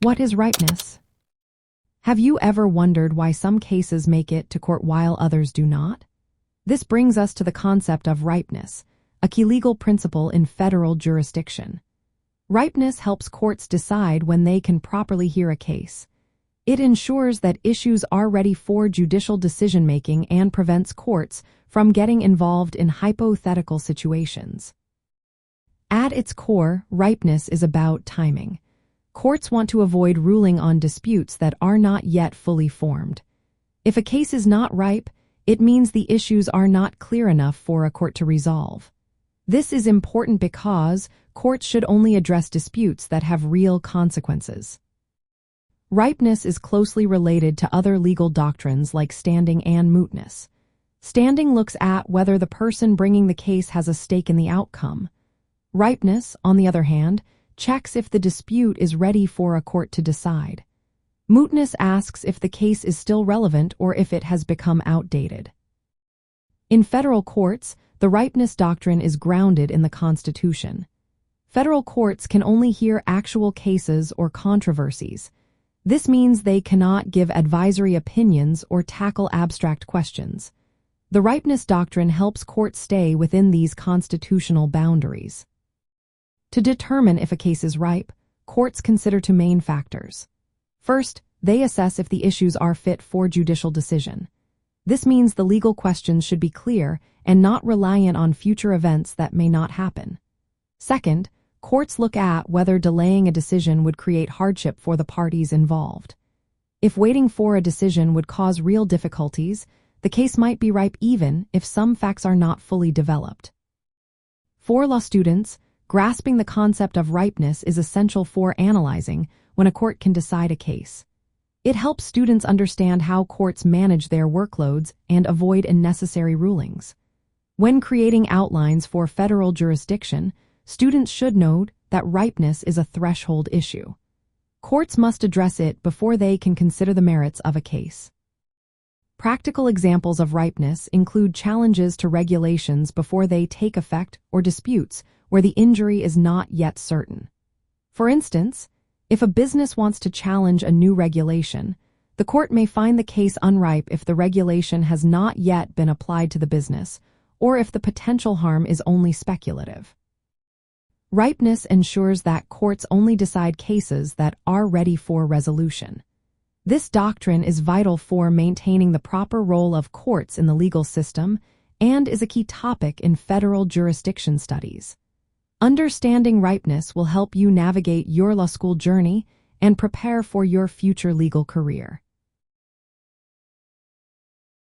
What is ripeness? Have you ever wondered why some cases make it to court while others do not? This brings us to the concept of ripeness, a key legal principle in federal jurisdiction. Ripeness helps courts decide when they can properly hear a case. It ensures that issues are ready for judicial decision-making and prevents courts from getting involved in hypothetical situations. At its core, ripeness is about timing. Courts want to avoid ruling on disputes that are not yet fully formed. If a case is not ripe, it means the issues are not clear enough for a court to resolve. This is important because courts should only address disputes that have real consequences. Ripeness is closely related to other legal doctrines like standing and mootness. Standing looks at whether the person bringing the case has a stake in the outcome. Ripeness, on the other hand, checks if the dispute is ready for a court to decide. Mootness asks if the case is still relevant or if it has become outdated. In federal courts, the ripeness doctrine is grounded in the Constitution. Federal courts can only hear actual cases or controversies. This means they cannot give advisory opinions or tackle abstract questions. The ripeness doctrine helps courts stay within these constitutional boundaries. To determine if a case is ripe, courts consider two main factors. First, they assess if the issues are fit for judicial decision. This means the legal questions should be clear and not reliant on future events that may not happen. Second, courts look at whether delaying a decision would create hardship for the parties involved. If waiting for a decision would cause real difficulties, the case might be ripe even if some facts are not fully developed. For law students, grasping the concept of ripeness is essential for analyzing when a court can decide a case. It helps students understand how courts manage their workloads and avoid unnecessary rulings. When creating outlines for federal jurisdiction, students should note that ripeness is a threshold issue. Courts must address it before they can consider the merits of a case. Practical examples of ripeness include challenges to regulations before they take effect or disputes where the injury is not yet certain. For instance, if a business wants to challenge a new regulation, the court may find the case unripe if the regulation has not yet been applied to the business, or if the potential harm is only speculative. Ripeness ensures that courts only decide cases that are ready for resolution. This doctrine is vital for maintaining the proper role of courts in the legal system and is a key topic in federal jurisdiction studies. Understanding ripeness will help you navigate your law school journey and prepare for your future legal career.